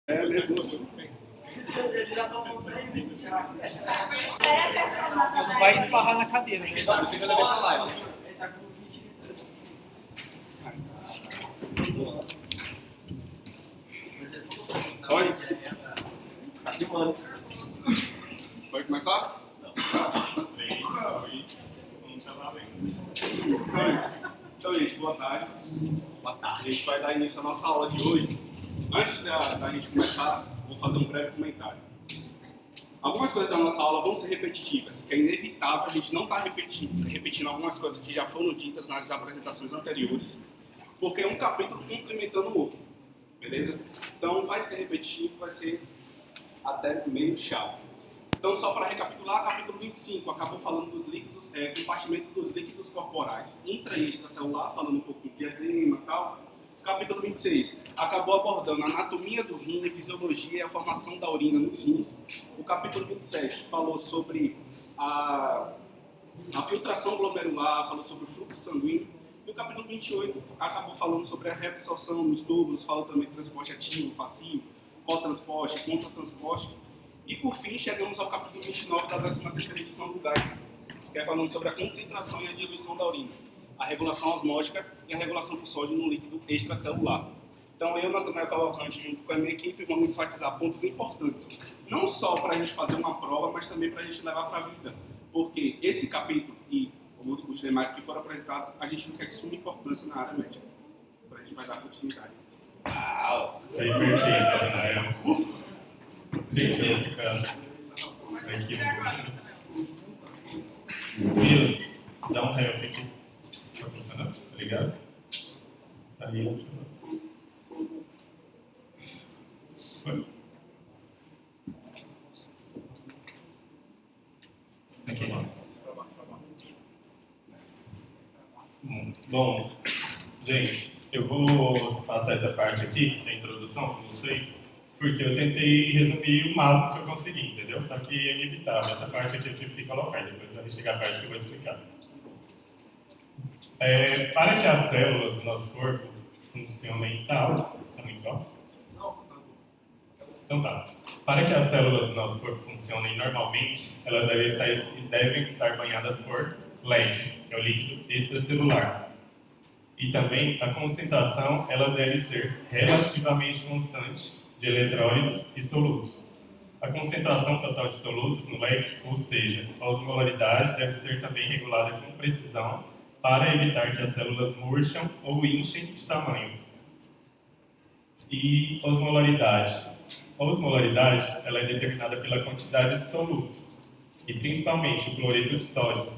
É nervoso. Não vai esbarrar na cadeira. Né? Oi? Pode começar? Não. 3, 2, 1, tá valendo. Então, gente, boa tarde. Boa tarde. A gente vai dar início à nossa aula de hoje. Antes da gente começar, vou fazer um breve comentário. Algumas coisas da nossa aula vão ser repetitivas, que é inevitável a gente não estar repetindo algumas coisas que já foram ditas nas apresentações anteriores, porque é um capítulo complementando o outro, beleza? Então vai ser repetitivo, vai ser até meio chato. Então só para recapitular, capítulo 25 acabou falando dos líquidos, compartimento dos líquidos corporais intra e extracelular, falando um pouquinho de edema e tal. Capítulo 26 acabou abordando a anatomia do rim, a fisiologia e a formação da urina nos rins. O capítulo 27 falou sobre a filtração glomerular, falou sobre o fluxo sanguíneo. E o capítulo 28 acabou falando sobre a reabsorção nos túbulos, falou também de transporte ativo, passivo, cotransporte, contratransporte. E por fim chegamos ao capítulo 29 da 13ª edição do GAI, que é falando sobre a concentração e a diluição da urina, a regulação osmótica e a regulação do sódio no líquido extracelular. Então eu, Natanael Cavalcante, junto com a minha equipe, vamos enfatizar pontos importantes, não só para a gente fazer uma prova, mas também para a gente levar para a vida, porque esse capítulo e os demais que foram apresentados, a gente não quer de suma importância na área médica. Então a gente vai dar continuidade. Uau! Isso aí, perfeito, Natanael. Ufa! Gente, eu vou ficar aqui um pouquinho. Wilson, dá um help aqui. Está funcionando? Tá ligado? Tá aí. Foi? Aqui. Bom, gente, eu vou passar essa parte aqui, da introdução, com vocês, porque eu tentei resumir o máximo que eu consegui, entendeu? Só que é inevitável. Essa parte aqui eu tive que colocar, e depois vai chegar a parte que eu vou explicar. Para que as células do nosso corpo funcionem... Tá alto? Tá muito alto? Então tá. Para que as células do nosso corpo funcionem normalmente, elas devem estar banhadas por LEC, que é o líquido extracelular. E também a concentração ela deve ser relativamente constante de eletrólitos e solutos. A concentração total de solutos no leque, ou seja, a osmolaridade, deve ser também regulada com precisão para evitar que as células murcham ou inchem de tamanho. E osmolaridade. A osmolaridade ela é determinada pela quantidade de soluto, e principalmente o cloreto de sódio.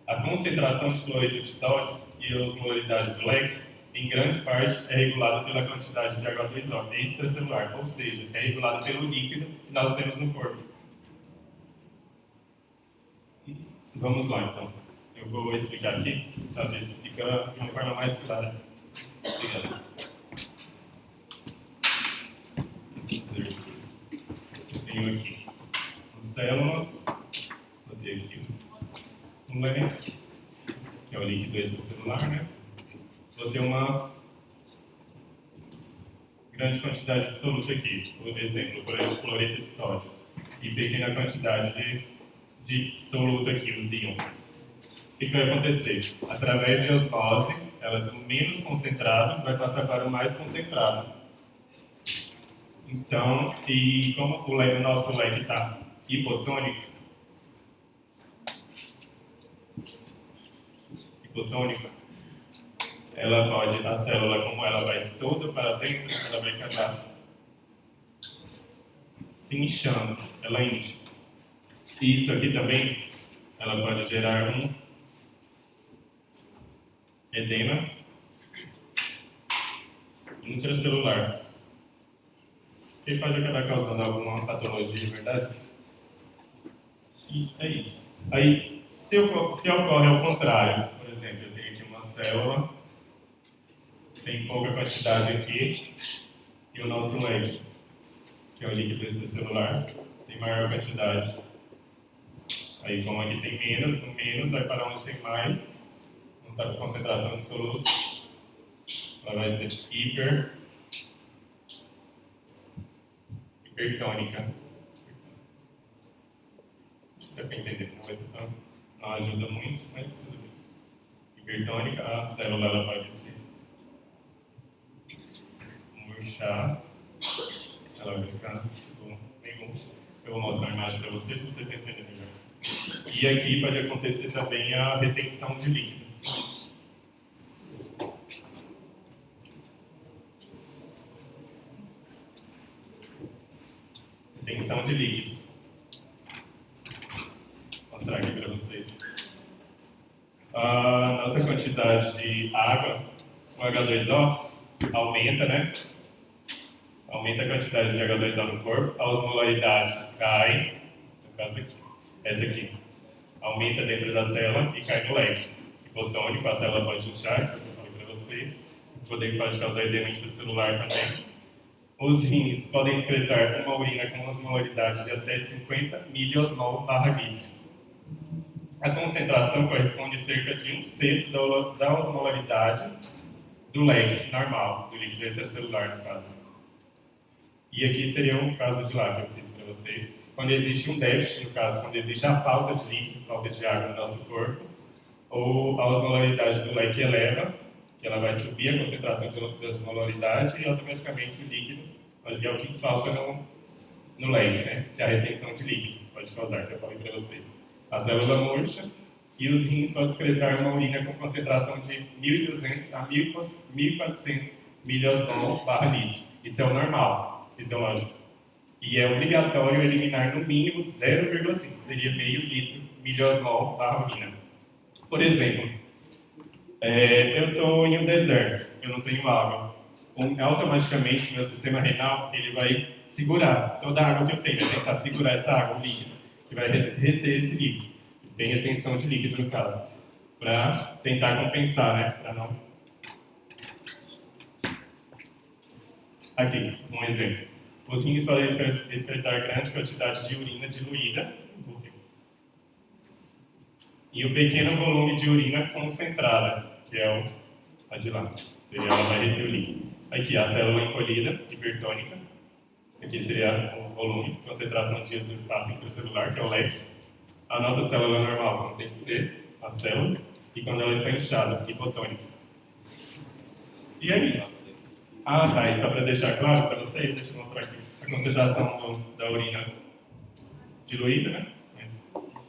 A concentração de cloreto de sódio e a osmolaridade do leque, em grande parte, é regulada pela quantidade de H2O extracelular, ou seja, é regulada pelo líquido que nós temos no corpo. Vamos lá, então. Eu vou explicar aqui, para ver se fica de uma forma mais clara. Obrigado. Eu tenho aqui uma célula, vou ter aqui um leque, que é o líquido extracelular, né? Vou ter uma grande quantidade de soluto aqui, por exemplo, cloreto de sódio, e pequena quantidade de soluto aqui, os íons. O que vai acontecer? Através de osmose, ela do menos concentrado vai passar para o mais concentrado. Então, e como o nosso leque está hipotônico, a célula, como ela vai toda para dentro, ela vai acabar se inchando, ela incha. E isso aqui também, ela pode gerar um edema intracelular, que pode acabar causando alguma patologia de verdade. E é isso. Aí, se ocorre ao contrário, por exemplo, eu tenho aqui uma célula, tem pouca quantidade aqui, e o nosso leque, que é o líquido extracelular, tem maior quantidade. Aí, como aqui tem menos, no menos vai para onde tem mais, não está com concentração de soluto, ela vai ser hiper hipertônica. Acho que dá para entender, não ajuda muito, mas tudo bem. Hipertônica, a célula ela pode se murchar, ela vai ficar tipo, bem murcha. Eu vou mostrar uma imagem para vocês entenderem melhor. E aqui pode acontecer também a retenção de líquido. Retenção de líquido. Vou mostrar aqui para vocês. A nossa quantidade de água, o H2O, aumenta, né? Aumenta a quantidade de H2O no corpo, a osmolaridade cai, no caso aqui, essa aqui, aumenta dentro da célula e cai no leque. Hipotônico, a célula pode inchar, que eu falei para vocês, o poder pode causar edema intracelular também. Os rins podem excretar uma urina com osmolaridade de até 50 miliosmol/litro. A concentração corresponde a cerca de 1/6 da osmolaridade do leque normal, do líquido extracelular, no caso. E aqui seria um caso de lá que eu fiz para vocês. Quando existe um déficit, no caso, quando existe a falta de líquido, falta de água no nosso corpo, ou a osmolaridade do leque eleva, que ela vai subir a concentração de osmolaridade e automaticamente o líquido é o que falta no leque, né? Que é a retenção de líquido pode causar, que eu falei para vocês. A célula murcha e os rins podem excretar uma urina com concentração de 1.200 a 1.400 miliosmol/litro. Isso é o normal, fisiológico. E é obrigatório eliminar no mínimo 0,5, seria meio litro miliosmol/urina. Por exemplo, eu estou em um deserto, eu não tenho água. Automaticamente, meu sistema renal ele vai segurar toda a água que eu tenho, vai tentar segurar essa água, o líquido, que vai reter esse líquido. Tem retenção de líquido, no caso, para tentar compensar, né? Para não... Aqui, um exemplo. Os rins podem excretar grande quantidade de urina diluída e o pequeno volume de urina concentrada, que é a de lá. Ela vai reter o líquido. Aqui, a célula encolhida, hipertônica. Isso aqui seria o volume, concentração de do espaço intracelular, que é o leque. A nossa célula normal, como tem que ser, as células, e quando ela está inchada, hipotônica. E é isso. Ah, tá, e só para deixar claro para vocês, deixa eu mostrar aqui. A concentração da urina diluída, né?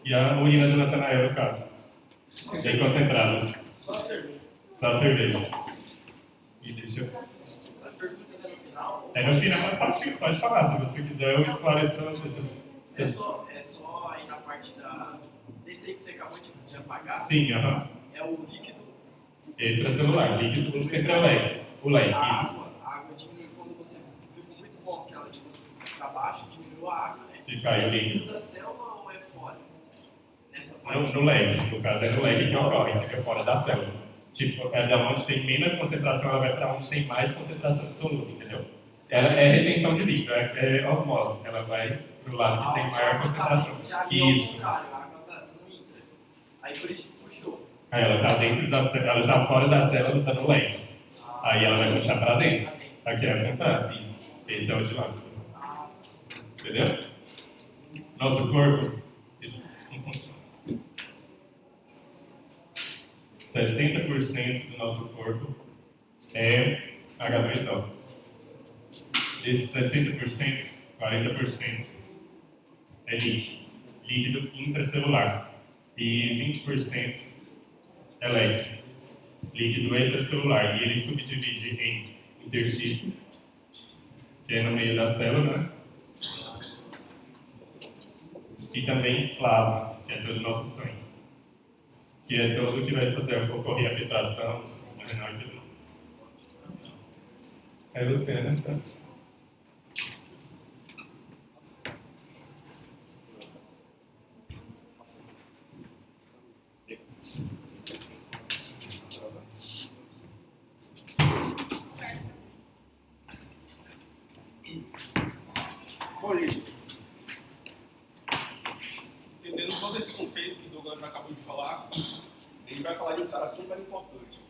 E a urina do Natanael, no caso. Bem concentrada. Só a cerveja. Só a cerveja. E deixa eu... As perguntas é no final? É no final, pode falar, se você quiser, eu esclareço para você. É só aí na parte desse aí que você acabou de apagar? Sim, aham. É o líquido Extracelular, líquido sempre é o leque. O leque, isso. A água diminui quando você ficou muito bom, porque ela tipo, você para baixo diminuiu a água, né? E cai o líquido. Dentro da célula ou é fora? Nessa parte? No leque, no caso é no leque que ocorre, que é fora da célula. Tipo, é da onde tem menos concentração, ela vai para onde tem mais concentração absoluta, entendeu? Ela é retenção de líquido, é osmose. Ela vai para o lado que tem maior concentração. Isso. A água não entra. Aí por isso puxou. Aí ela está dentro da célula, ela está fora da célula, está no leque. Aí ela vai puxar para dentro. Aqui é o contrário, isso. Esse é o de lá. Entendeu? Nosso corpo, isso não funciona. 60% do nosso corpo é H2O. Desses 60%, 40% é líquido intracelular. E 20% é leque, líquido extracelular. E ele subdivide em interstício, que é no meio da célula, né? E também plasma, que é todo o nosso sangue, que é todo o que vai fazer ocorrer a filtração do sistema renal e tudo mais. É você, né? Bom, gente, entendendo todo esse conceito que o Douglas acabou de falar, a gente vai falar de um cara super importante,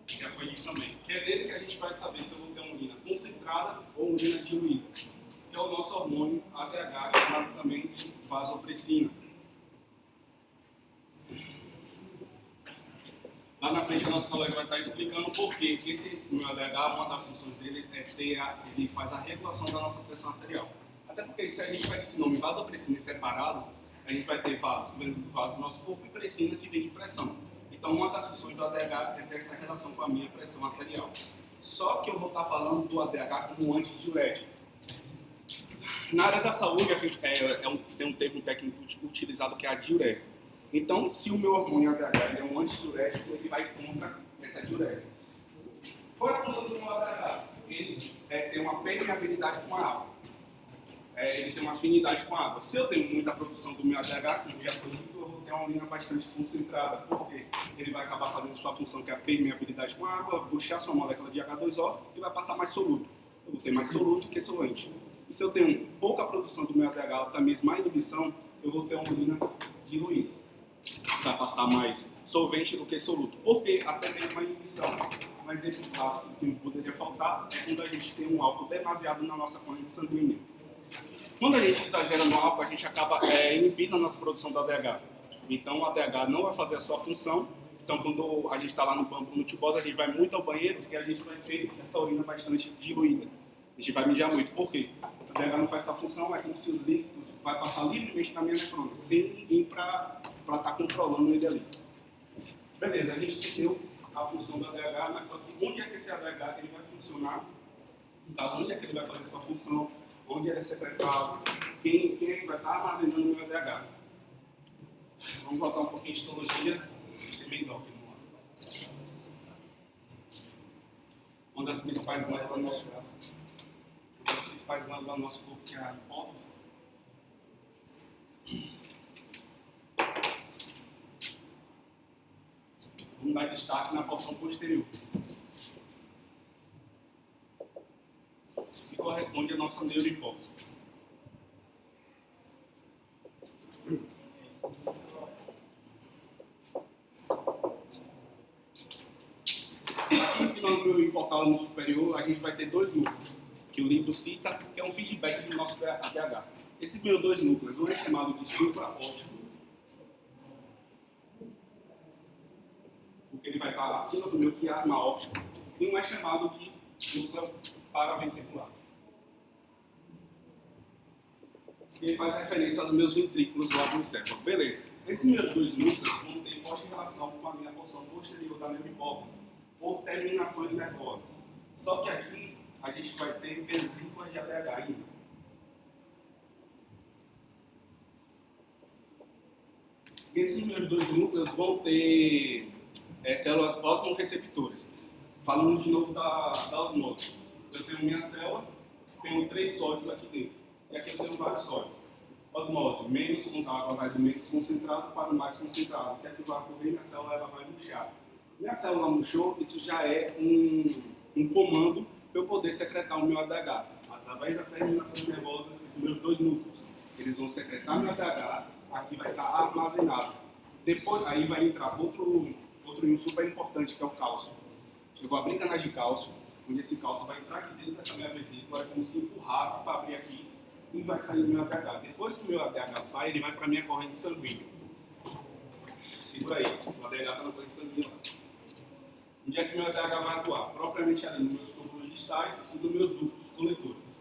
que já foi dito também, que é dele que a gente vai saber se eu vou ter uma urina concentrada ou urina diluída, que é o nosso nosso hormônio ADH, chamado também de vasopressina. Lá na frente a nossa colega vai estar explicando por que esse meu ADH, uma das funções dele ele faz a regulação da nossa pressão arterial. Até porque se a gente vai esse nome vasopressina separado, a gente vai ter vasos do nosso corpo e pressina que vem de pressão. Então uma das funções do ADH é ter essa relação com a minha pressão arterial. Só que eu vou estar falando do ADH como um antidiurético. Na área da saúde, a gente tem um termo técnico utilizado que é a diurese. Então, se o meu hormônio ADH é um antidiurético, ele vai contra essa diurese. Qual é a função do meu ADH? Ele tem uma permeabilidade com a água. Ele tem uma afinidade com a água. Se eu tenho muita produção do meu ADH, como já foi dito, eu vou ter uma urina bastante concentrada. Por quê? Ele vai acabar fazendo sua função, que é a permeabilidade com a água, puxar sua molécula de H2O e vai passar mais soluto. Eu vou ter mais soluto que solvente. E se eu tenho pouca produção do meu ADH, até mesmo mais inibição, eu vou ter uma urina diluída. Vai passar mais solvente do que soluto. Porque até mesmo a inibição, um exemplo clássico que não poderia faltar, é quando a gente tem um álcool demasiado na nossa corrente sanguínea. Quando a gente exagera no álcool, a gente acaba inibindo a nossa produção do ADH. Então o ADH não vai fazer a sua função. Então quando a gente está lá no banco, no tubose, a gente vai muito ao banheiro e a gente vai ter essa urina bastante diluída. A gente vai mijar muito. Por quê? O ADH não faz essa função, é como se os líquidos vai passar livremente na minha nefrona, sem ninguém para estar controlando ele ali. Beleza, a gente entendeu a função do ADH, mas só que onde é que esse ADH ele vai funcionar? No caso, onde é que ele vai fazer essa função? Onde ele é secretado? Quem é que vai estar armazenando o meu ADH? Vamos voltar um pouquinho de histologia. Tem bem dó aqui no lado. Uma das principais glândulas do nosso corpo. Que é a hipófise. Vamos dar destaque na porção posterior, que corresponde à nossa neurohipófise. Aqui em cima do meu hipotálamo superior, a gente vai ter dois núcleos, que o livro cita, que é um feedback do nosso ADH. Esses meus dois núcleos, um é chamado de supraóptico, porque ele vai estar acima do meu quiasma óptico, e um é chamado de núcleo paraventricular. Ele faz referência aos meus ventrículos lá do encéfalo. Beleza. Esses meus dois núcleos vão ter forte relação com a minha porção posterior da neurohipófise, por terminações nervosas. Só que aqui a gente vai ter vesículas de ADH ainda. Esses meus dois núcleos vão ter células osmoreceptoras. Falando de novo da osmose. Eu tenho minha célula, tenho 3 sólidos aqui dentro. E aqui eu tenho vários sólidos. Osmose, menos com água vai do menos concentrado para o mais concentrado. O que é que vai ocorrer? Minha célula ela vai murchar. Minha célula murchou, isso já é um comando para eu poder secretar o meu ADH. Através da terminação nervosa, esses meus dois núcleos. Eles vão secretar meu ADH, aqui vai estar armazenado. Depois, aí vai entrar outro íon super importante, que é o cálcio. Eu vou abrir canais de cálcio, onde esse cálcio vai entrar aqui dentro dessa minha vesícula, é como se empurrasse para abrir aqui e vai sair do meu ADH. Depois que o meu ADH sai, ele vai para a minha corrente sanguínea. Segura aí, o ADH está na corrente sanguínea lá. Onde é que o meu ADH vai atuar? Propriamente ali nos meus túbulos distais e nos meus ductos coletores.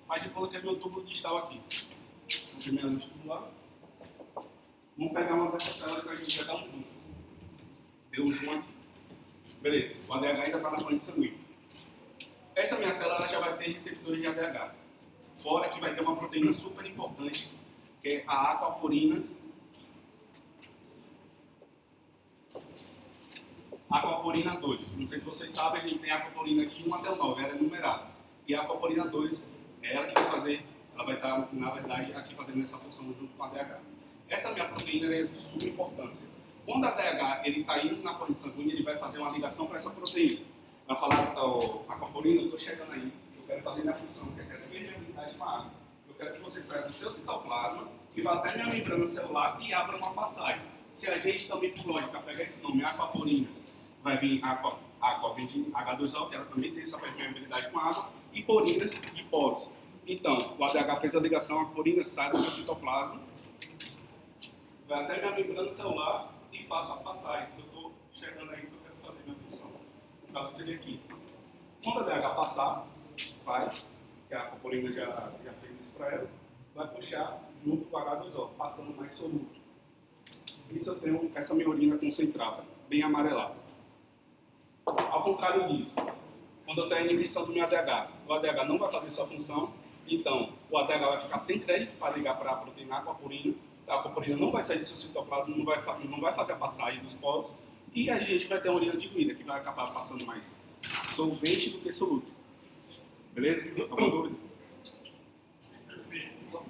Mas eu coloquei meu túbulo distal aqui. Primeiramente tubular. Vamos pegar uma dessas células que a gente vai dar um zoom. Deu um zoom aqui. Beleza, o ADH ainda está na corrente sanguínea. Essa minha célula ela já vai ter receptores de ADH. Fora que vai ter uma proteína super importante, que é a aquaporina. Aquaporina 2. Não sei se vocês sabem, a gente tem a aquaporina de 1 até o 9, ela é numerada. E a aquaporina 2 é ela que vai fazer, ela vai estar, na verdade, aqui fazendo essa função junto com a ADH. Essa minha proteína é de suma importância. Quando a ADH está indo na corrente sanguínea, ele vai fazer uma ligação para essa proteína. Vai falar, aquaporina, eu estou chegando aí, eu quero fazer minha função, que eu quero permeabilidade com a água. Eu quero que você saia do seu citoplasma e vá até minha membrana celular e abra uma passagem. Se a gente também, por lógica, pegar esse nome, aquaporinas, vai vir aqua vem de H2O, que ela também tem essa permeabilidade com água, e porinas de poros. Então, o ADH fez a ligação, a porina sai do seu citoplasma, vai até minha membrana celular e faça a passagem. Eu estou chegando aí que eu quero fazer minha função. No caso seria aqui. Quando a ADH passar, faz, que a aquaporina já fez isso para ela, vai puxar junto com o H2O, passando mais soluto. Isso eu tenho essa minha urina concentrada, bem amarelada. Ao contrário disso, quando eu tenho a inibição do meu ADH, o ADH não vai fazer sua função, então o ADH vai ficar sem crédito para ligar para a proteína aquaporina, a aquaporina não vai sair do seu citoplasma, não vai fazer a passagem dos poros, e a gente vai ter uma urina diluída, que vai acabar passando mais solvente do que soluto. Beleza? Alguma dúvida? Perfeito.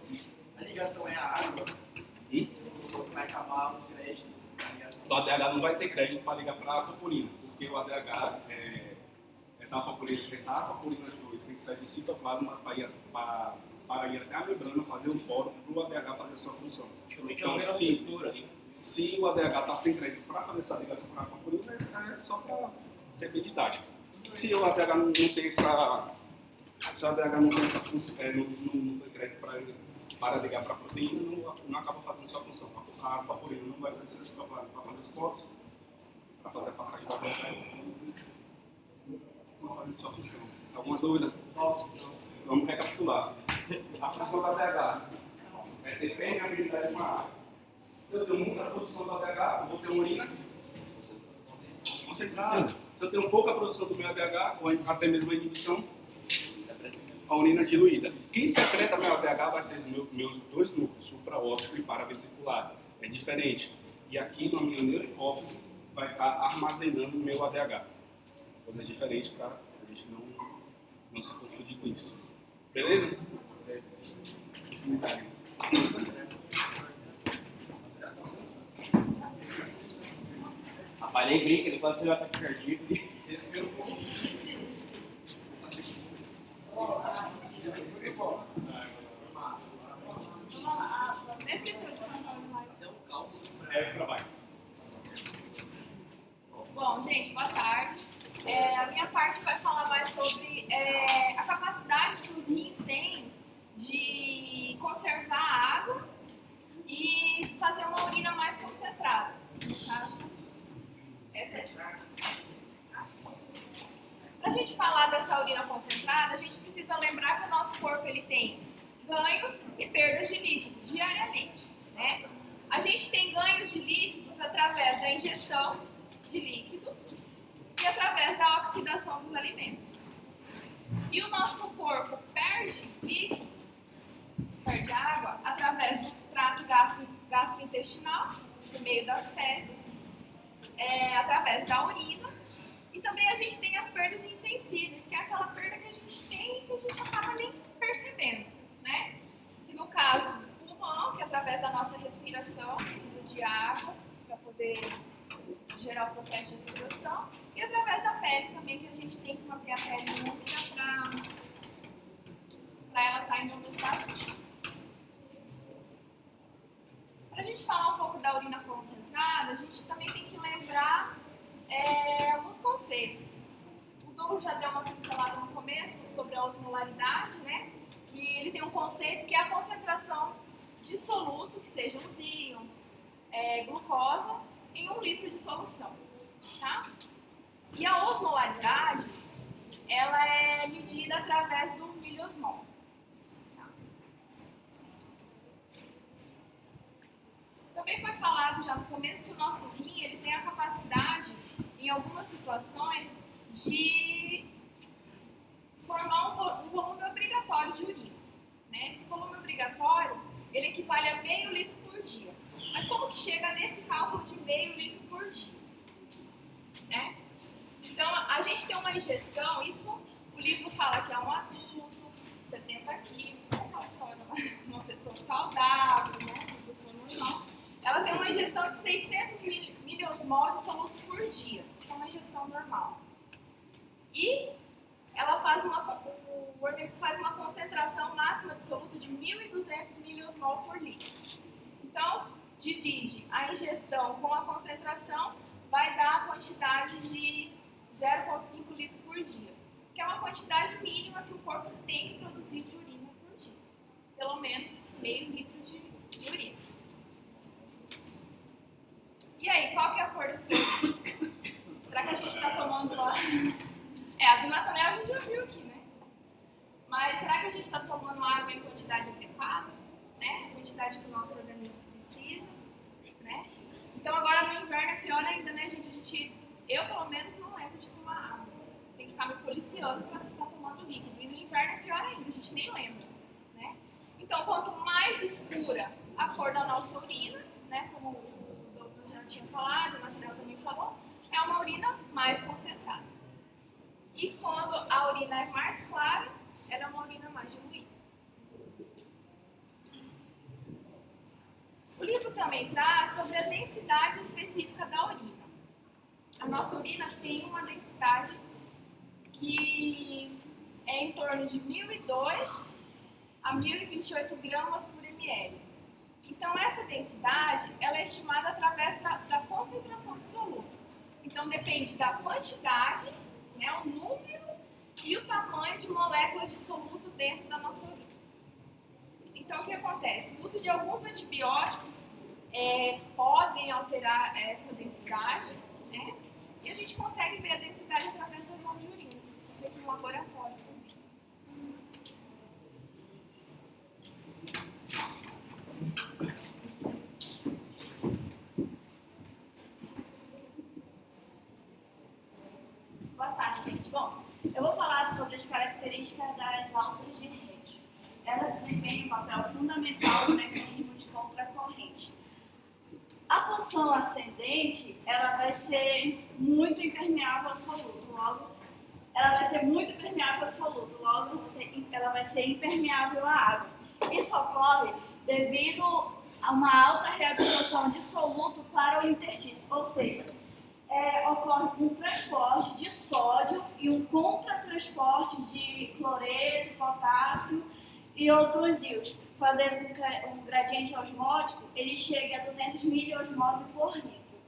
A ligação é a água. Você falou que vai acabar os créditos. O ADH não vai ter crédito para ligar para a aquaporina, porque o ADH, essa aquaporina de 2 tem que sair do citoplasma para ir até a membrana, fazer um poro para o ADH fazer a sua função. Então, se o ADH está sem crédito para fazer essa ligação para a aquaporina, é só para ser bem didático. Se o ADH não tem essa... Se o ADH não tem essa função, não tem crédito para ligar para a proteína, não acaba fazendo sua função. A aquaporina não vai ser citoplasma para fazer os poros, para fazer a passagem da proteína, não fazer sua função. Alguma dúvida? Vamos recapitular. A função da ADH é ter permeabilidade com a água. Se eu tenho muita produção da ADH, eu vou ter uma urina concentrada. Se eu tenho pouca produção do meu ADH, ou até mesmo a inibição, a urina diluída. Quem secreta meu ADH vai ser os meus dois núcleos, supraóptico e paraventricular. É diferente. E aqui na minha neurohipófise vai estar armazenando o meu ADH. Coisas diferentes para a gente não se confundir com isso. Beleza? Rapaz, nem brinca, ele quase teve um ataque cardíaco. Respira um pouco. Bom, gente, boa tarde. A minha parte vai falar mais sobre a capacidade que os rins têm de conservar a água e fazer uma urina mais concentrada. Para a gente falar dessa urina concentrada, a gente precisa lembrar que o nosso corpo ele tem ganhos e perdas de líquidos diariamente, né? A gente tem ganhos de líquidos através da ingestão de líquidos e através da oxidação dos alimentos. E o nosso corpo perde líquido, perde água, através do trato gastrointestinal, por meio das fezes, através da urina. E também a gente tem as perdas insensíveis, que é aquela perda que a gente tem e que a gente acaba nem percebendo, né? Que no caso do pulmão, que através da nossa respiração precisa de água para poder gerar o processo de respiração, e através da pele também, que a gente tem que manter a pele úmida para ela estar em homeostase. Para a gente falar um pouco da urina concentrada, a gente também tem que lembrar alguns conceitos. O Douglas já deu uma pincelada no começo sobre a osmolaridade, né? Que ele tem um conceito que é a concentração de soluto, que sejam os íons, glucosa, em 1 litro de solução, tá? E a osmolaridade, ela é medida através do miliosmol. Tá? Também foi falado já no começo que o nosso rim ele tem a capacidade, em algumas situações, de formar um volume obrigatório de urina. Né? Esse volume obrigatório, ele equivale a meio litro por dia. Mas como que chega nesse cálculo de meio litro por dia? Né? Então, a gente tem uma ingestão, isso o livro fala que é um adulto, 70 quilos, não é uma história de uma pessoa saudável, né? Uma pessoa normal. Ela tem uma ingestão de 600 miliosmol de soluto por dia. Isso é uma ingestão normal. E ela faz o organismo concentração máxima de soluto de 1.200 miliosmol por litro. Então, divide a ingestão com a concentração, vai dar a quantidade de 0,5 litro por dia, que é uma quantidade mínima que o corpo tem que produzir de urina por dia. Pelo menos meio litro de urina. E aí, qual que é a cor do soluto? Será que a gente está tomando lá? A do Natanel a gente já viu aqui, né? Mas será que a gente está tomando água em quantidade adequada? Né? A quantidade que o nosso organismo precisa, né? Então agora no inverno é pior ainda, né, gente? Eu pelo menos não lembro de tomar água. Tem que ficar me policiando para estar tomando líquido. E no inverno é pior ainda, a gente nem lembra, né? Então quanto mais escura a cor da nossa urina, né, como o Douglas já tinha falado, o Natanel também falou, é uma urina mais concentrada. E quando a urina é mais clara, ela é uma urina mais diluída. O livro também traz sobre a densidade específica da urina. A nossa urina tem uma densidade que é em torno de 1.002 a 1.028 gramas por ml. Então, essa densidade ela é estimada através da concentração do soluto. Então, depende da quantidade, né, o número e o tamanho de moléculas de soluto dentro da nossa urina. Então, o que acontece? O uso de alguns antibióticos podem alterar essa densidade, né? E a gente consegue ver a densidade através do exame de urina, feito no laboratório também. Boa tarde, gente. Bom, eu vou falar sobre as características das alças de Henle. Elas desempenham um papel fundamental no mecanismo de contracorrente. A porção ascendente, ela vai ser muito impermeável ao soluto. Logo, ela vai ser muito permeável ao soluto. Logo, ela vai ser impermeável à água. Isso ocorre devido a uma alta reabsorção de soluto para o interstício, ou seja, ocorre um transporte de sódio e um contratransporte de cloreto, potássio e outros íons, fazendo com que um gradiente osmótico ele chegue a 200 miliosmol por litro.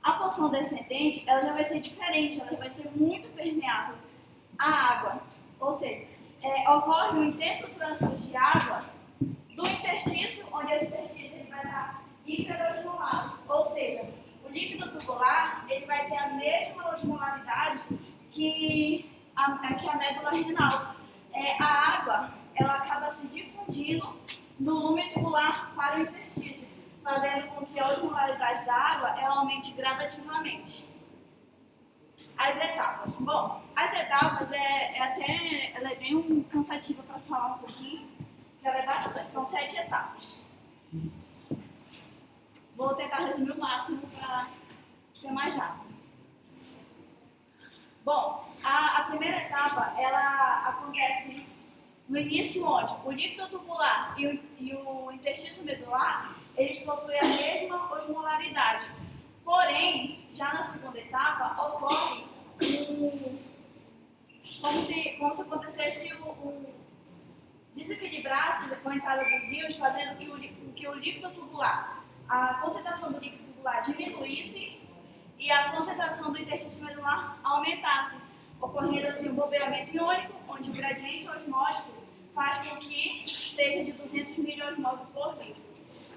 A porção descendente ela já vai ser diferente, ela vai ser muito permeável à água, ou seja, ocorre um intenso trânsito de água do interstício, onde esse interstício ele vai estar hiperosmolado, ou seja, o líquido tubular ele vai ter a mesma osmolaridade que a médula renal. A água ela acaba se difundindo do lume tubular para o interstício, fazendo com que a osmolaridade da água ela aumente gradativamente. As etapas. Bom, as etapas ela é bem cansativa para falar um pouquinho, porque ela é bastante. São 7 etapas. Vou tentar resumir o máximo para ser mais rápido. Bom, a primeira etapa ela acontece no início, onde o líquido tubular e o interstício medular eles possuem a mesma osmolaridade. Porém, já na segunda etapa ocorre como se acontecesse desequilibrar-se com a entrada dos íons, fazendo que o líquido tubular, a concentração do líquido tubular diminuísse e a concentração do interstício medular aumentasse, ocorrendo assim um bombeamento iônico, onde o gradiente osmótico faz com que seja de 200 miliosmol por litro.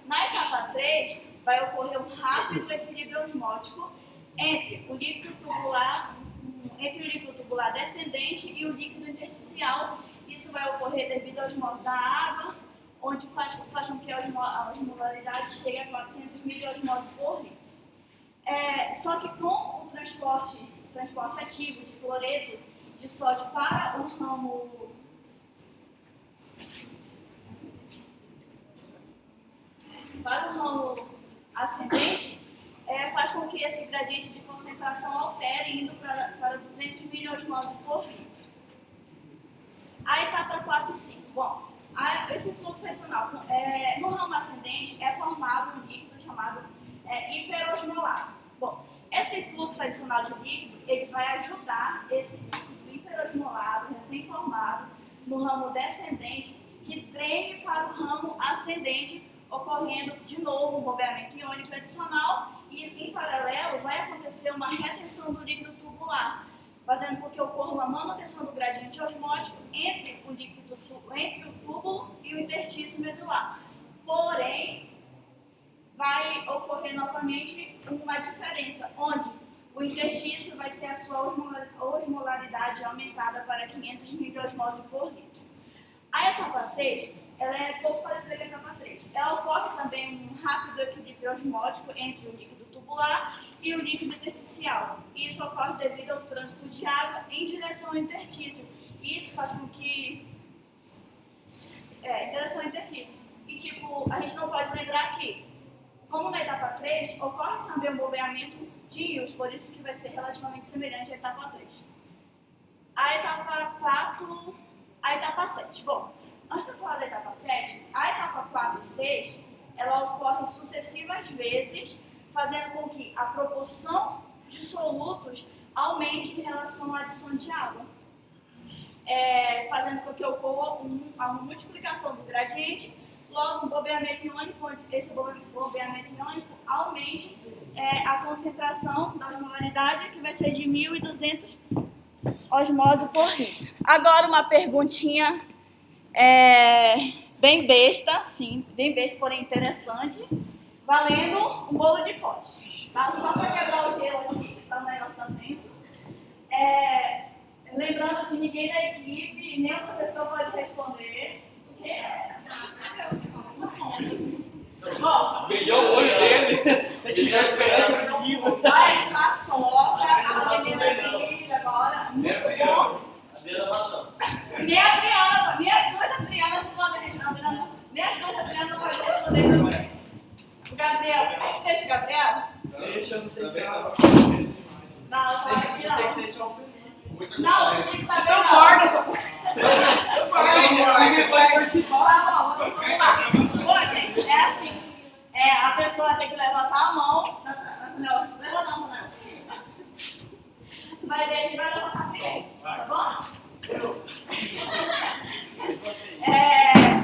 Na etapa 3, vai ocorrer um rápido equilíbrio osmótico entre o líquido tubular descendente e o líquido intersticial. Isso vai ocorrer devido à osmose da água, onde faz com que a osmolaridade chegue a 400 miliosmol por litro. Só que com o transporte ativo de cloreto de sódio para o ramo ascendente, faz com que esse gradiente de concentração altere, indo para 200 miliosmol por litro. A etapa 4 e 5. Bom, esse fluxo adicional, no ramo ascendente, é formado um líquido chamado hiperosmolado. Bom, esse fluxo adicional de líquido, ele vai ajudar esse líquido hiperosmolado, recém-formado, no ramo descendente que treme para o ramo ascendente, ocorrendo de novo um bombeamento iônico adicional e, em paralelo, vai acontecer uma retenção do líquido tubular, fazendo com que ocorra uma manutenção do gradiente osmótico entre o túbulo e o interstício medular. Porém, vai ocorrer novamente uma diferença, onde o interstício vai ter a sua osmolaridade aumentada para 500 miliosmose por litro. A etapa 6, ela é pouco parecida com a etapa 3. Ela ocorre também um rápido equilíbrio osmótico entre o líquido tubular e o líquido intersticial. Isso ocorre devido ao trânsito de água em direção ao interstício. Isso faz com que... em direção ao interstício. E, a gente não pode lembrar que, como na etapa 3, ocorre também um bombeamento de íons, por isso que vai ser relativamente semelhante à etapa 3. A etapa 7. Bom, antes de eu falar da etapa 7, a etapa 4 e 6, ela ocorre sucessivas vezes, fazendo com que a proporção de solutos aumente em relação à adição de água. Fazendo com que ocorra uma multiplicação do gradiente, logo um bombeamento iônico, onde esse bombeamento iônico aumente a concentração da osmolaridade, que vai ser de 1.200 osmose por litro. Agora uma perguntinha bem besta, sim, bem besta, porém interessante, valendo um bolo de pote. Tá? Só para quebrar o gelo aqui, que tá um negócio tenso. Lembrando que ninguém da equipe, nem o professor pode responder. Bom, Brilhou o olho dele. Ele vai esperar o livro. vai entrar soca, a menina aqui agora. Muito bom. Nem a Adriana, nem as duas Adrianas não podem responder. Nem as duas Adrianas não podem responder também. O Gabriel, como é que você deixa o Gabriel? Deixa, eu não sei o que ela Não, fala aqui não. tem que deixar o Felipe. Não, não tem que saber Então não. guarda essa porra. Vai participar. Tá bom, vamos lá. Bom, gente, é assim. A pessoa tem que levantar a mão. Não, levanta não. Vai ver que vai levantar primeiro, tá bom?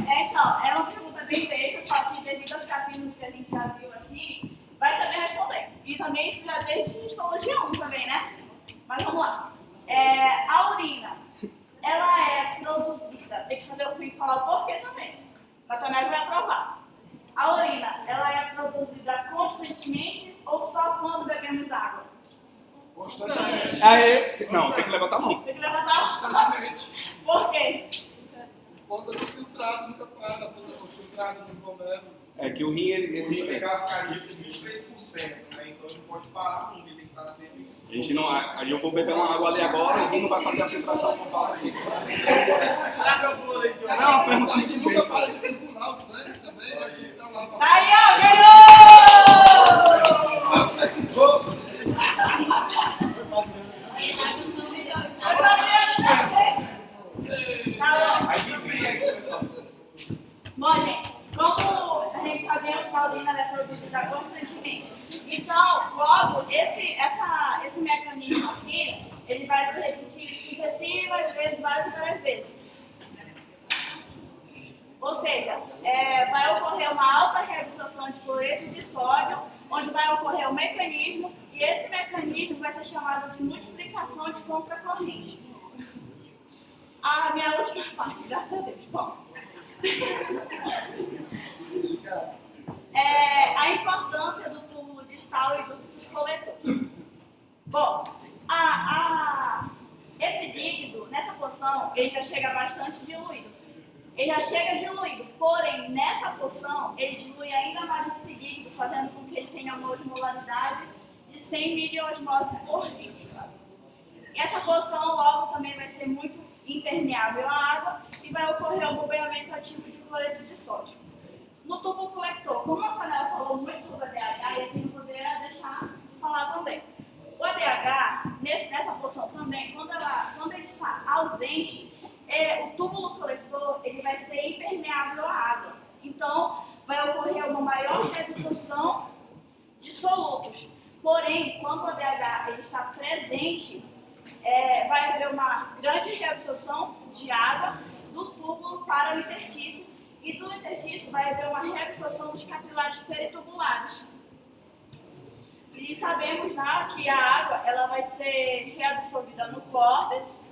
Então, é uma pergunta bem besta, só que devido aos capítulos que a gente já viu aqui, vai saber responder. E também isso já desde histologia 1 também, né? Mas vamos lá. A urina, ela é produzida, tem que fazer o fim falar o porquê também. Natanael vai aprovar. A urina, ela é produzida constantemente ou só quando bebemos água? Constantemente. Não, tem que levantar a mão. Tem que levantar a mão. Por quê? Conta do filtrado, nunca para, o filtrado nos bombeiros. É que o rim, Você pegar as cardíacas de 23%, né? Então ele pode parar nunca, ele tem que estar sempre. a gente não. Aí eu vou beber uma água ali agora e o rim não vai fazer a filtração por causa disso. Traga o bolo aí, que eu Não, uma pergunta muito nunca besta. para de circular o sangue também, né? Você tá lá Tá aí, ó, ganhou! esse bolo. Bom, gente, como a gente sabemos, a urina é produzida constantemente. Então, logo, esse mecanismo aqui, ele vai se repetir sucessivas vezes, várias vezes. Ou seja, vai ocorrer uma alta reabsorção de cloreto de sódio, onde vai ocorrer um mecanismo, e esse mecanismo vai ser chamado de multiplicação de contracorrente. A minha última parte, graças a Deus. Bom. A importância do túbulo distal e do ductus coletor. Bom, esse líquido, nessa porção, ele já chega bastante diluído. Ele já chega diluído, porém, nessa porção, ele dilui ainda mais esse líquido, fazendo com que ele tenha uma osmolaridade de 100 miliosmose por litro. E essa porção, logo, também vai ser muito impermeável à água e vai ocorrer o bombeamento ativo de cloreto de sódio. No tubo coletor, como a Panela falou muito sobre ADH, ele não poderia deixar de falar também. O ADH, nessa porção também, quando ele está ausente, o túbulo coletor ele vai ser impermeável à água. Então, vai ocorrer uma maior reabsorção de solutos. Porém, quando o ADH ele está presente, vai haver uma grande reabsorção de água do para o interstício, e do interstício vai haver uma reabsorção dos capilares peritubulares. E sabemos lá que a água ela vai ser reabsorvida no córtex,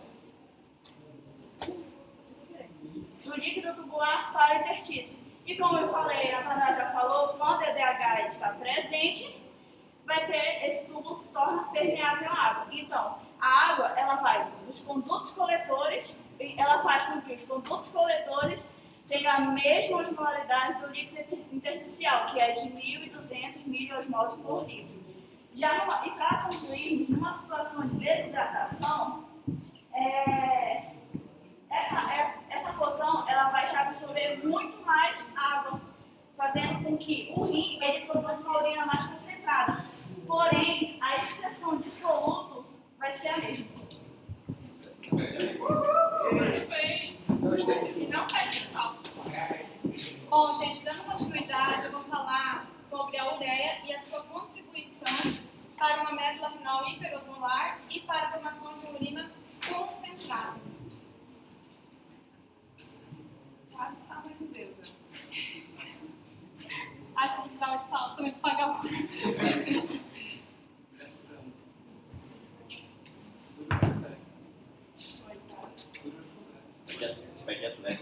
do líquido tubular para o interstício. E como eu falei, a Tana já falou, quando o EDH está presente, vai ter, esse tubo se torna permeável à água. Então, a água ela vai dos condutos coletores, e ela faz com que os condutos coletores tenham a mesma osmolaridade do líquido intersticial, que é de 1.200 miliosmols por litro. E para concluir, numa situação de desidratação, essa porção ela vai reabsorver muito mais água, fazendo com que o rim ele produza uma urina mais concentrada. Porém, a excreção de soluto vai ser a mesma. Muito bem. E não perde só. Bom, gente, dando continuidade, eu vou falar sobre a ureia e a sua contribuição para uma médula renal hiperosmolar e para a formação de urina concentrada. Quase que tamanho do Deus. Acho que precisava de salto também para pagar o. Espaguete, né?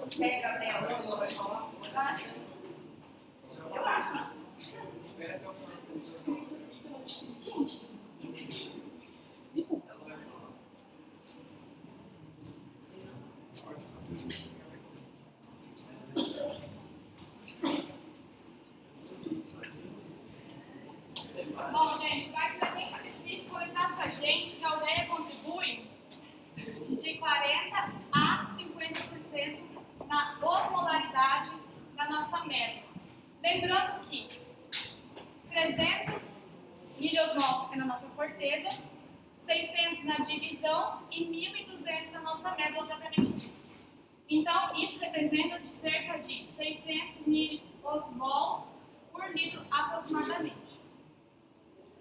Você, Gabriel, vai falar? Eu acho. Espera até o final. Gente. Bom, gente, vai para bem específico, ele traz para a gente que a ureia contribui de 40% a 50% na osmolaridade da nossa médula. Lembrando que 300 miliosmols é na nossa corteza, 600 na divisão e 1.200 na nossa médula propriamente dita. Então, isso representa cerca de 600 miliosmol por litro aproximadamente.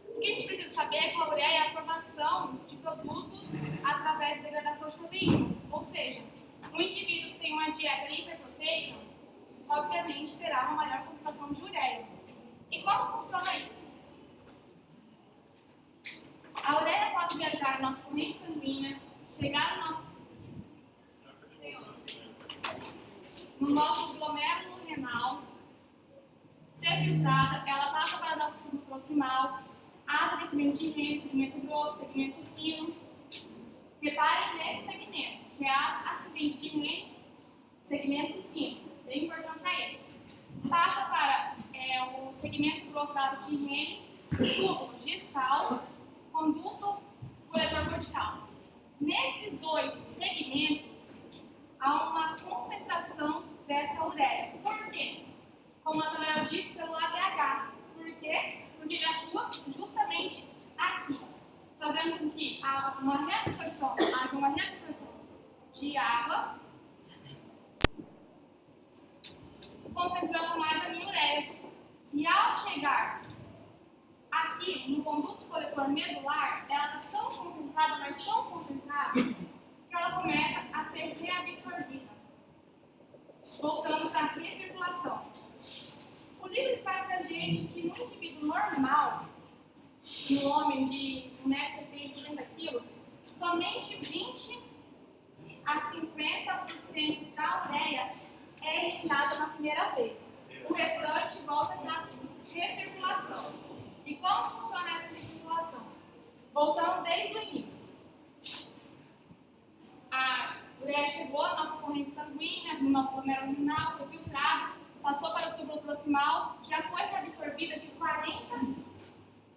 O que a gente precisa saber é que a ureia é a formação de produtos através da degradação de proteínas. Ou seja, um indivíduo que tem uma dieta hiperproteica, obviamente terá uma maior concentração de ureia. E como funciona isso? A ureia pode viajar na nossa corrente sanguínea, chegar no nosso glomérulo renal, ser filtrada, ela passa para o nosso tubo proximal, asa de segmento de Henle, segmento grosso, segmento fino. Reparem nesse segmento, que é a acidente de Henle, segmento fino. Tem importância aí. Passa para o segmento grosso da asa de Henle, tubo distal, conduto coletor cortical. Nesses dois segmentos, há uma concentração dessa ureia. Por quê? Como a Nathanael disse, pelo ADH. Por quê? Porque ele atua justamente aqui, fazendo com que haja uma reabsorção de água, concentrando mais a minha ureia. E ao chegar aqui no conduto coletor medular, ela está tão concentrada, mas tão concentrada, que ela começa a ser reabsorvida, voltando para a recirculação. O livro faz para a gente que no indivíduo normal, no homem de 1,70 m, somente 20 a 50% da ureia é eliminada na primeira vez. O restante volta para a recirculação. E como funciona essa recirculação? Voltando desde o início. A ureia chegou à nossa corrente sanguínea, no nosso glomérulo renal, foi filtrado, passou para o túbulo proximal, já foi absorvida de 40%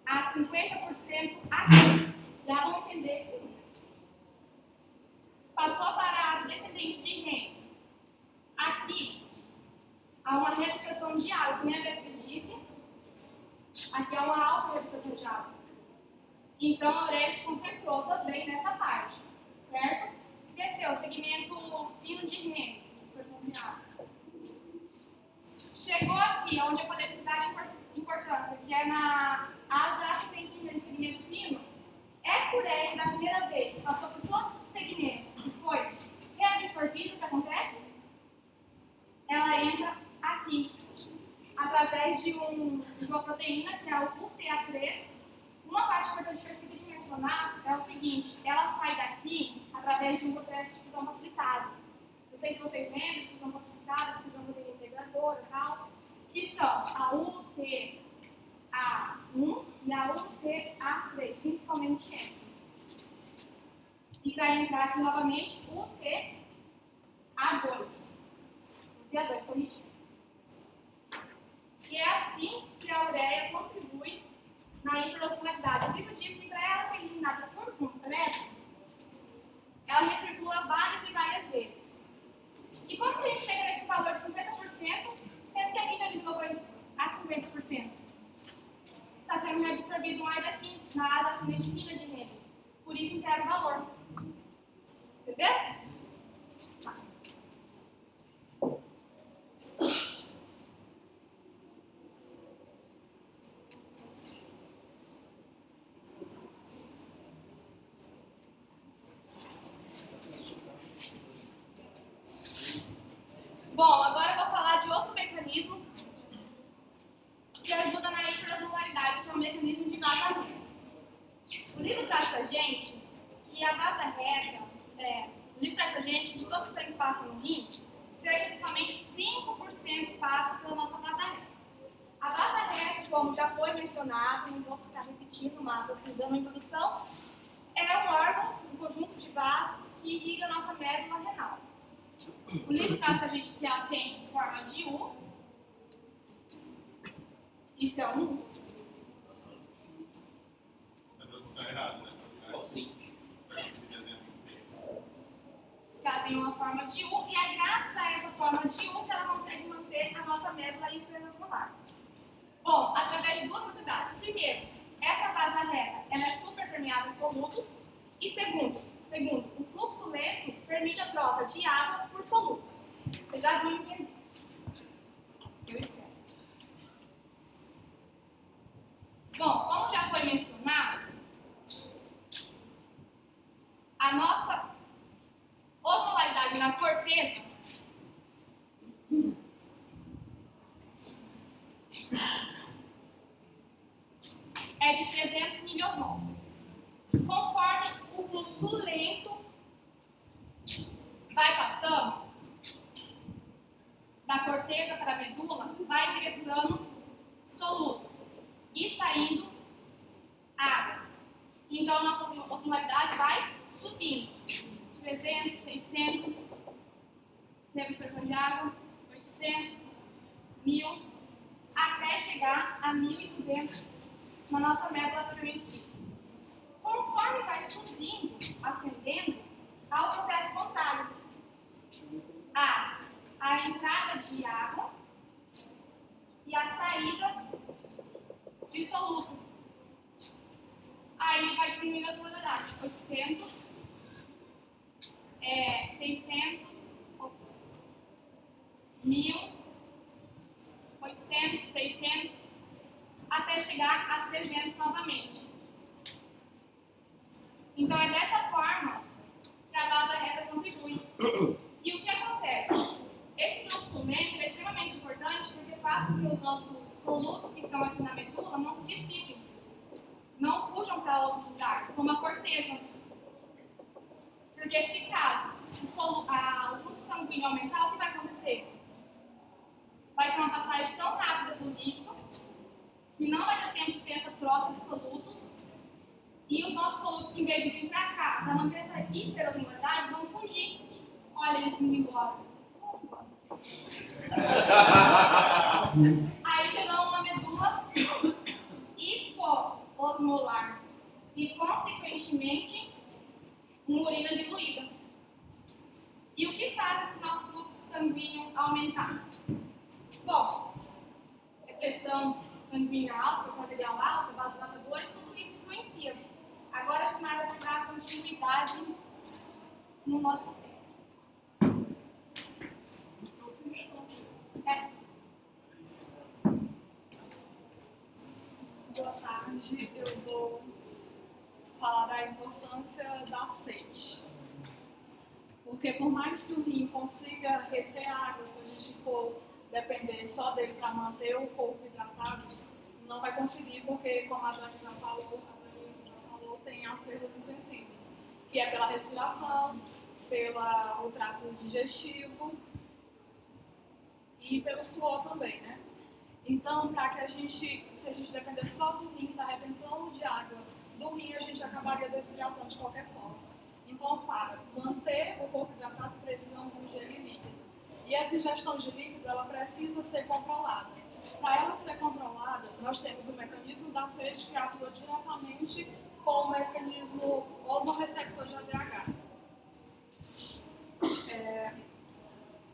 a 50% aqui. Já vão entender esse número. Passou para a descendente de Henle. Aqui há uma reabsorção de água, que tem a ver Aqui é uma alta redução de água. Então, a ureia se concentrou também nessa parte, certo? Desceu o segmento fino de Henle, absorção de água. Chegou aqui, onde eu falei que dá importância, que é na asa ascendente de Henle, segmento fino. Essa ureia, da primeira vez, passou por todos os segmentos e foi reabsorvida, o que acontece? Ela entra aqui, através de uma proteína, que é o UTA3. Uma parte importante que eu esqueci de mencionar é o seguinte: ela sai daqui através de um processo de fusão facilitado. Não sei se vocês lembram de fusão facilitada, fusão proteína integradora e tal, que são a UTA1 e a UTA3, principalmente essa. E para entrar aqui novamente, UTA2. UTA2, corrigindo. E é assim que a ureia contribui na hiperosmolaridade. O livro diz que para ela ser eliminada por completo, ela recircula várias e várias vezes. E como que a gente chega nesse valor de 50%, sendo que aqui já eliminou a 50%? Está sendo reabsorvido mais aqui, na asa ascendente fina de Henle. Por isso integra o valor. Entendeu? Tá. Bom, agora eu vou falar de outro mecanismo que ajuda na hiperosmolaridade, que é o mecanismo de vazamento. O livro traz pra gente que a vaza reta, o livro traz pra gente que de todo o sangue que passa no rim, cerca de somente 5% passa pela nossa vaza reta. A vaza reta, como já foi mencionado, não vou ficar repetindo, mas assim, dando uma introdução, é um órgão, um conjunto de vasos que irriga a nossa médula renal. O livro traz pra gente que ela tem forma de U. Isso é um U. A tradução é errada, né? Sim. Que ela tem uma forma de U e é graças a essa forma de U que ela consegue manter a nossa médula hiperosmolar. Bom, através de duas propriedades. Primeiro, essa vaza reta ela é super permeável em solutos. E segundo, o fluxo lento permite a troca de água por solutos. Vocês já vão entender. Eu espero. Bom, como já foi mencionado, a nossa osmolaridade na corteza é de 300 miliosmols. Conforme o fluxo lento vai passando da corteza para a medula, vai ingressando solutos e saindo água. Então a nossa osmolaridade vai subindo. 300, 600, tem absorção de água, 800, 1000, até chegar a 1200 na nossa médula propriamente dita. Conforme vai subindo, ascendendo, há o processo contrário. Há a entrada de água e a saída de soluto. Aí vai diminuindo a osmolaridade. 800, 600, 1000, 800, 600, até chegar a 300 novamente. Então é dessa forma que a vaza reta contribui. E o que acontece? Esse fluxo lento é extremamente importante porque faz com que os nossos solutos que estão aqui na medula não se dissipem, não fujam para outro lugar, como a corteza. Porque se caso o fluxo sanguíneo aumentar, o que vai acontecer? Vai ter uma passagem tão rápida do líquido que não vai ter tempo de ter essa troca de solutos. E os nossos solutos, em vez de vir para cá, para manter essa hiperosmolaridade, vão fugir. Olha, eles indo embora. Aí gerou uma medula hipoosmolar e, consequentemente, uma urina diluída. E o que faz esse nosso fluxo sanguíneo aumentar? Bom, pressão, sanguínea alta, pressão arterial alta, vasodilatadores, tudo isso influencia. Agora, acho que mais vai lembrar a continuidade no nosso tempo. Boa tarde, eu vou falar da importância da sede. Porque por mais que o rim consiga reter água, se a gente for depender só dele para manter o corpo hidratado, não vai conseguir, porque como a Dani já falou, tem as perdas insensíveis, que é pela respiração, pelo trato digestivo e pelo suor também, né? Então, para que se a gente depender só do rim, da retenção de água do rim, a gente acabaria desidratando de qualquer forma. Então, para manter o corpo hidratado, precisamos ingerir líquido. E essa ingestão de líquido, ela precisa ser controlada. Para ela ser controlada, nós temos o mecanismo da sede que atua diretamente com o mecanismo osmorreceptor de ADH.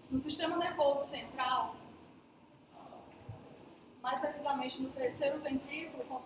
No sistema nervoso central, mais precisamente no terceiro ventrículo,